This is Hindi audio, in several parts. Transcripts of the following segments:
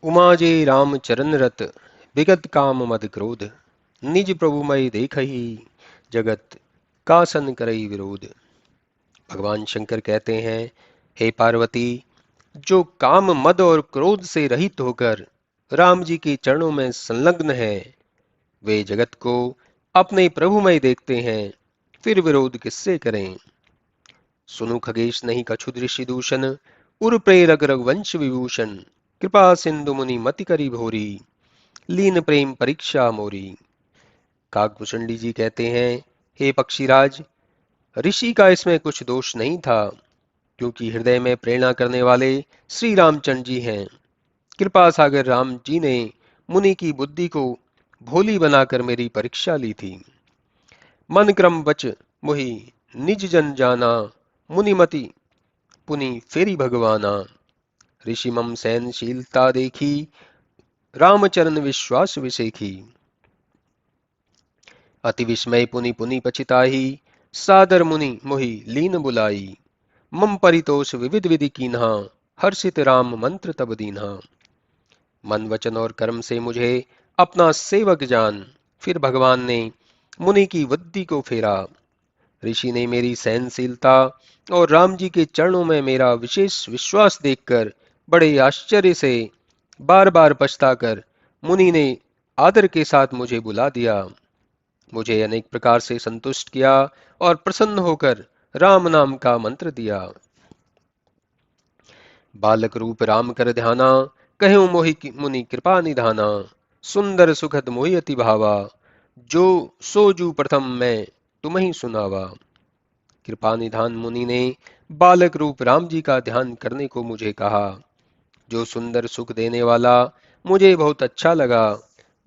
उमाजे राम चरण रत विगत काम मद क्रोध निज प्रभु मई देखहि जगत कासन करई विरोध। भगवान शंकर कहते हैं, हे पार्वती, जो काम मद और क्रोध से रहित होकर राम जी के चरणों में संलग्न है, वे जगत को अपने प्रभुमय देखते हैं, फिर विरोध किससे करें। सुनु खगेश नहीं कछु दृषि दूषण, उर प्रेरक रघुवंश विभूषण, कृपा सिंधु मुनि मति करी भोरी, लीन प्रेम परीक्षा मोरी। काकभूषणी जी कहते हैं, हे पक्षीराज, ऋषि का इसमें कुछ दोष नहीं था, क्योंकि हृदय में प्रेरणा करने वाले श्री रामचंद्र जी हैं। कृपा सागर राम जी ने मुनि की बुद्धि को भोली बनाकर मेरी परीक्षा ली थी। मन क्रम बच मुहि निज जन जाना, मुनिमति पुनि फेरी भगवाना। ऋषि मम सहनशीलता देखी, रामचरण विश्वास विसेखी। अति विस्मय पुनि पुनि पछिताही, सादर मुनि मोहि लीन बुलाई। मम परितोष विविध विधि कीन्हा, हर्षित राम मंत्र तब दीन्हा। मन वचन और कर्म से मुझे अपना सेवक जान। फिर भगवान ने मुनि की बुद्धि को फेरा। ऋषि ने मेरी सहनशीलता और राम जी के चरणों में मेरा विशेष विश्वास देखकर बड़े आश्चर्य से बार बार पछताकर मुनि ने आदर के साथ मुझे बुला दिया, मुझे अनेक प्रकार से संतुष्ट किया और प्रसन्न होकर राम नाम का मंत्र दिया। बालक रूप राम कर ध्याना, कहूँ मोहि मुनि कृपा निधाना। सुंदर सुखद मोहि अति भावा, जो सोजू प्रथम मैं तुम्हें सुनावा। कृपा निधान मुनि ने बालक रूप राम जी का ध्यान करने को मुझे कहा। जो सुंदर सुख देने वाला मुझे बहुत अच्छा लगा,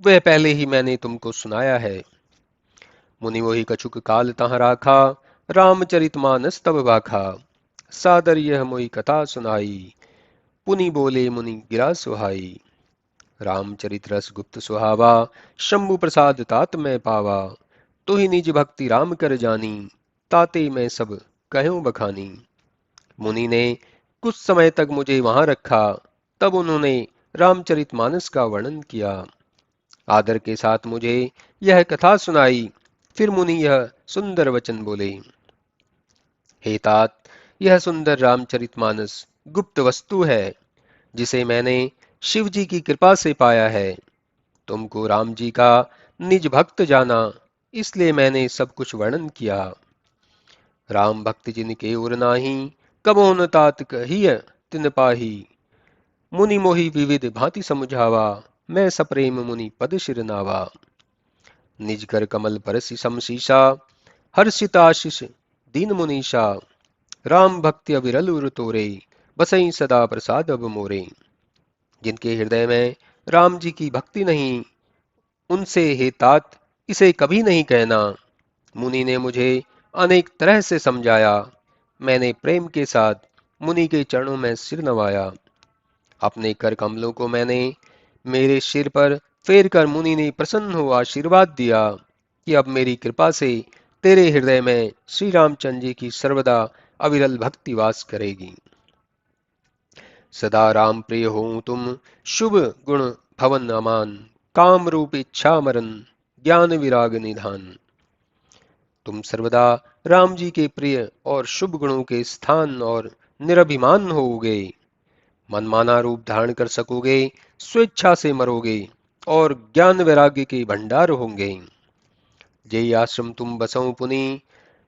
वह पहले ही मैंने तुमको सुनाया है। मुनि मोहि कछुक काल तहाँ राखा, रामचरितमानस तब बाखा। सादर यह मोहि कथा सुनाई, पुनि बोले मुनि गिरा सुहाई। रामचरित रस गुप्त सुहावा, शंभु प्रसाद तात मैं पावा। तो ही निज भक्ति राम कर जानी, ताते मैं सब कहूँ बखानी। मुनि ने कुछ समय तक मुझे वहां रखा, तब उन्होंने रामचरितमानस का वर्णन किया, आदर के साथ मुझे यह कथा सुनाई। फिर मुनि यह सुंदर वचन बोले, हे तात, यह सुंदर रामचरितमानस गुप्त वस्तु है, जिसे मैंने शिव जी की कृपा से पाया है। तुमको राम जी का निज भक्त जाना, इसलिए मैंने सब कुछ वर्णन किया। राम भक्ति जिनके उर नाही, कबो न तात कहिय तिन पाही। मुनि मोहि विविध भांति समझावा, मैं सप्रेम मुनि पद शिर नावा। निज कर कमल परसि समशीषा, हर्षिताशीष दीन मुनीषा। राम भक्ति अविरल उर तोरे, बसई सदा प्रसाद अब मोरे। जिनके हृदय में राम जी की भक्ति नहीं, उनसे हे तात इसे कभी नहीं कहना। मुनि ने मुझे अनेक तरह से समझाया, मैंने प्रेम के साथ मुनि के चरणों में सिर नवाया। अपने कर कमलों को मैंने मेरे सिर पर फेर कर मुनि ने प्रसन्न हो आशीर्वाद दिया कि अब मेरी कृपा से तेरे हृदय में श्री रामचंद्र जी की सर्वदा अविरल भक्ति वास करेगी। सदा राम प्रिय हो तुम, शुभ गुण भवन अमान। काम रूप इच्छा मरन, ज्ञान विराग निधान। तुम सर्वदा राम जी के प्रिय और शुभ गुणों के स्थान और निरभिमान होोगे। मनमाना रूप धारण कर सकोगे, स्वेच्छा से मरोगे और ज्ञान वैराग्य के भंडार होंगे। जय आश्रम तुम बसों पुनि,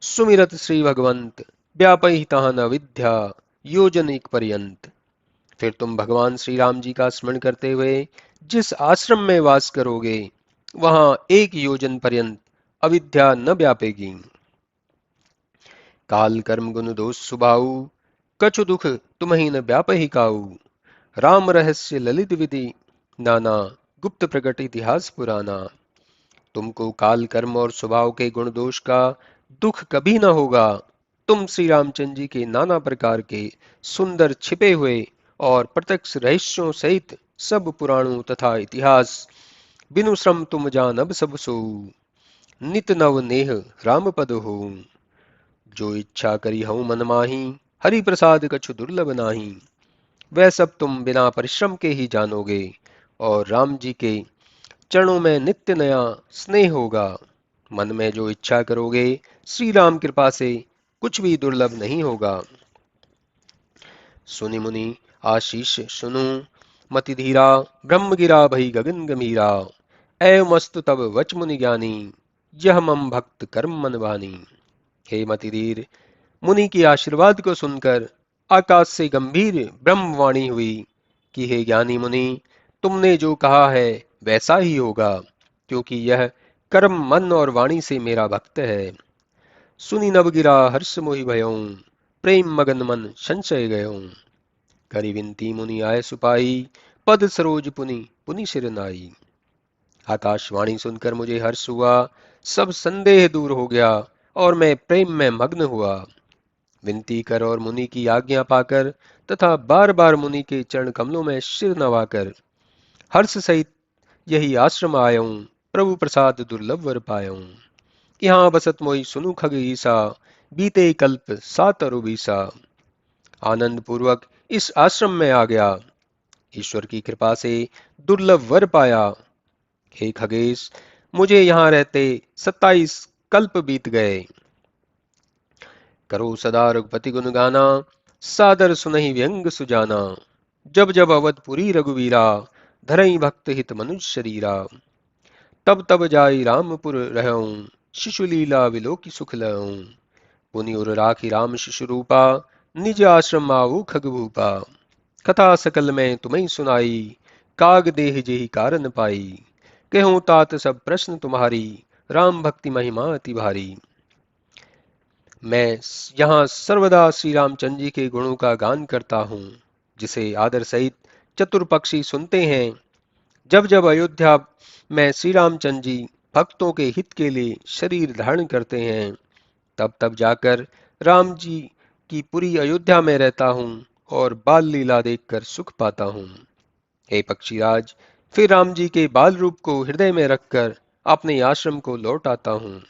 सुमिरत श्री भगवंत। व्यापहि तहाँ न विद्या, योजन एक पर्यंत। फिर तुम भगवान श्री राम जी का स्मरण करते हुए जिस आश्रम में वास करोगे, वहां एक योजन पर्यंत अविद्या न व्यापेगी। काल कर्म गुण दोष सुभाऊ, कछु दुख तुम्हि न व्यापहि काऊ। राम रहस्य ललित विधि नाना, गुप्त प्रकट इतिहास पुराना। तुमको काल कर्म और स्वभाव के गुण दोष का दुख कभी न होगा। तुम श्री रामचंद्र जी के नाना प्रकार के सुंदर छिपे हुए और प्रत्यक्ष रहस्यों सहित सब पुराणों तथा इतिहास बिनु श्रम तुम जानब सब सो। नित नव नेह राम पद हो, जो इच्छा करी हूँ मन माही। हरि प्रसाद कछु दुर्लभ नाही, वह सब तुम बिना परिश्रम के ही जानोगे, और राम जी के चरणों में नित्य नया स्नेह होगा। मन में जो इच्छा करोगे, श्री राम कृपा से कुछ भी दुर्लभ नहीं होगा। सुनि मुनि आशीष सुनु, मति धीरा, ब्रह्म गिरा भई गगन गंभीरा। एवं मस्तु तब वच मुनि ज्ञानी, यह मम भक्त कर्म मन वानी। हे मति धीर, मुनि की आशीर्वाद को सुनकर आकाश से गंभीर ब्रह्मवाणी हुई कि हे ज्ञानी मुनि, तुमने जो कहा है वैसा ही होगा, क्योंकि यह कर्म मन और वाणी से मेरा भक्त है। सुनि नव गिरा हर्ष मोहि भयऊं, प्रेम मगन मन संशय गयऊं। करि विनती मुनि आय सुपाई, पद सरोज पुनि पुनि सिर नाई। आकाशवाणी सुनकर मुझे हर्ष हुआ, सब संदेह दूर हो गया और मैं प्रेम में मग्न हुआ। विनती कर और मुनि की आज्ञा पाकर तथा बार बार मुनि के चरण कमलों में सिर नवाकर हर्ष सहित यही आश्रम आयऊं, प्रभु प्रसाद दुर्लभ वर पायऊं। यहाँ बसत मोहि सुनु खग ईसा, बीते कल्प सात अरु बीसा। आनंद पूर्वक इस आश्रम में आ गया, ईश्वर की कृपा से दुर्लभ वर पाया। हे खगेश, मुझे यहाँ रहते 27 कल्प बीत गए। करो सदा रघुपति गुण गाना, सादर सुनहि व्यंग सुजाना। जब जब अवधपुरी रघुवीरा, धरई भक्त हित मनुज शरीरा। तब तब जाई रामपुर रहऊं, शिशु लीला विलोकी सुख लहऊं। पुनि उर राखी राम शिशु रूपा, निज आश्रम आऊ खग भूपा। कथा सकल में तुम्हें सुनाई, काग देह जेहि कारण पाई। कहूँ तात सब प्रश्न तुम्हारी, राम भक्ति महिमा अति भारी। मैं यहाँ सर्वदा श्री रामचंद्र जी के गुणों का गान करता हूँ, जिसे आदर सहित चतुर पक्षी सुनते हैं। जब जब अयोध्या में श्री रामचंद्र जी भक्तों के हित के लिए शरीर धारण करते हैं, तब तब जाकर राम जी की पूरी अयोध्या में रहता हूँ और बाल लीला देखकर सुख पाता हूँ। हे पक्षीराज, फिर राम जी के बाल रूप को हृदय में रखकर अपने आश्रम को लौट आता हूँ।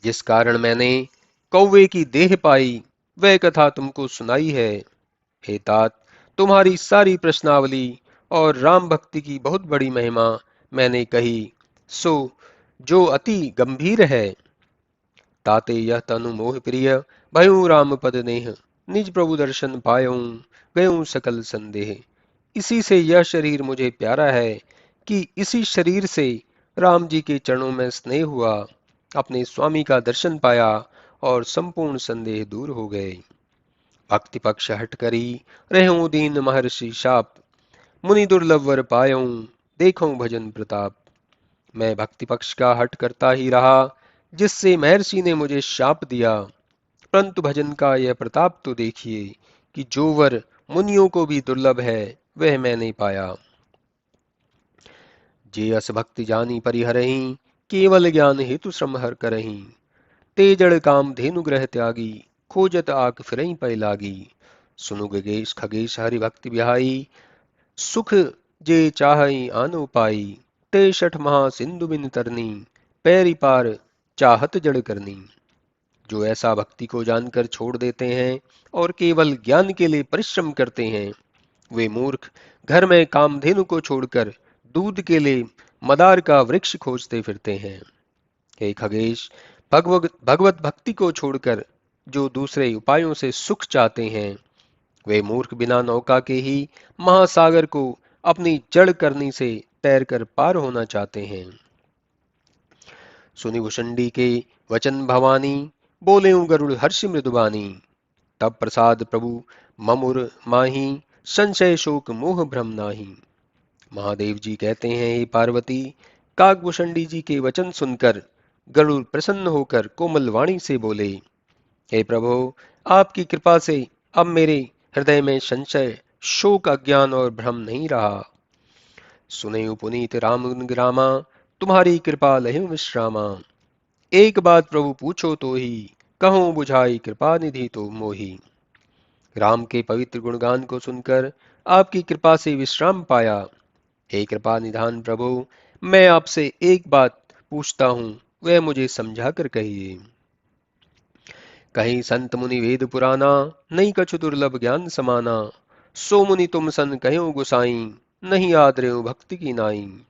जिस कारण मैंने कौवे की देह पाई, वह कथा तुमको सुनाई है। हे तात, तुम्हारी सारी प्रश्नावली और राम भक्ति की बहुत बड़ी महिमा मैंने कही, सो जो अति गंभीर है। ताते यह तनु मोह प्रिय, भयूं राम पद नेह। निज प्रभु दर्शन पायूं, गयूं सकल संदेह। इसी से यह शरीर मुझे प्यारा है कि इसी शरीर से राम जी के चरणों में स्नेह हुआ, अपने स्वामी का दर्शन पाया और संपूर्ण संदेह दूर हो गए। भक्ति पक्ष हट करी, रहूं दीन महर्षि शाप। मुनि दुर्लभ वर पायूं, देखूं भजन प्रताप। मैं भक्ति पक्ष का हट करता ही रहा, जिससे महर्षि ने मुझे शाप दिया। परंतु भजन का यह प्रताप तो देखिए कि जो वर मुनियों को भी दुर्लभ है, वह मैं नहीं पाया। जे अस भक्ति जानी परिहरहीं, केवल ज्ञान हेतु श्रम हर करहीं। ते जड़ काम धेनु ग्रह त्यागी, खोजत आक फिरहीं पै लागी। सुनु गगेश खगेश हरि भक्ति बिहाई, सुख जे चाहई आनो पाई। ते शठ महा सिंधु बिन तरनी, पैरी पार चाहत जड़ करनी। जो ऐसा भक्ति को जानकर छोड़ देते हैं और केवल ज्ञान के लिए परिश्रम करते हैं, वे मूर्ख घर में कामधेनु को छोड़कर दूध के लिए मदार का वृक्ष खोजते फिरते हैं। हे खगेश, भगवत भक्ति को छोड़कर जो दूसरे उपायों से सुख चाहते हैं, वे मूर्ख बिना नौका के ही महासागर को अपनी जड़ करनी से तैरकर पार होना चाहते हैं। सुनि भुषंडी के वचन भवानी, बोले गरुड़ हर्षि मृदुबानी। तब प्रसाद प्रभु ममुर माही, संशय शोक मोह भ्रम नाही। महादेव जी कहते हैं, हे पार्वती, काकभूषणी जी के वचन सुनकर गरुड़ प्रसन्न होकर कोमल वाणी से बोले, हे प्रभु, आपकी कृपा से अब मेरे हृदय में संशय शोक अज्ञान और भ्रम नहीं रहा। सुने पुनीत राम ग्रामा, तुम्हारी कृपा लहिं विश्रामा। एक बात प्रभु पूछो तो ही, कहूँ बुझाई कृपा निधि तो मोही। राम के पवित्र गुणगान को सुनकर आपकी कृपा से विश्राम पाया। हे कृपा निधान प्रभु, मैं आपसे एक बात पूछता हूँ, वह मुझे समझा कर कहिए। कहीं संत मुनि वेद पुराना, नहीं कछु दुर्लभ ज्ञान समाना। सो मुनि तुम सन कह्यो गुसाई, नहीं आदर्यो भक्ति की नाई।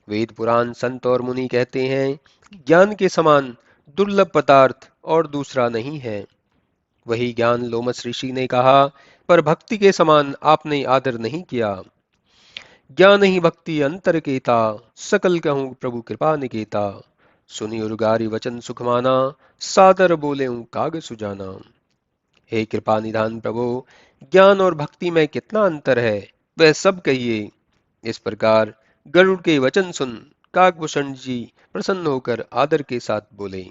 वेद पुराण संत और मुनि कहते हैं, ज्ञान के समान दुर्लभ पदार्थ और दूसरा नहीं है। वही ज्ञान लोमस ऋषि ने कहा, पर भक्ति के समान आपने आदर नहीं किया। ज्ञान ही भक्ति अंतर केता, सकल कहूँ प्रभु कृपा निकेता। सुनी उर्गारी वचन सुख माना, सादर बोले काग सुजाना। हे कृपा निधान प्रभु, ज्ञान और भक्ति में कितना अंतर है, वह सब कहिए। इस प्रकार गरुड़ के वचन सुन काकभूषण जी प्रसन्न होकर आदर के साथ बोले।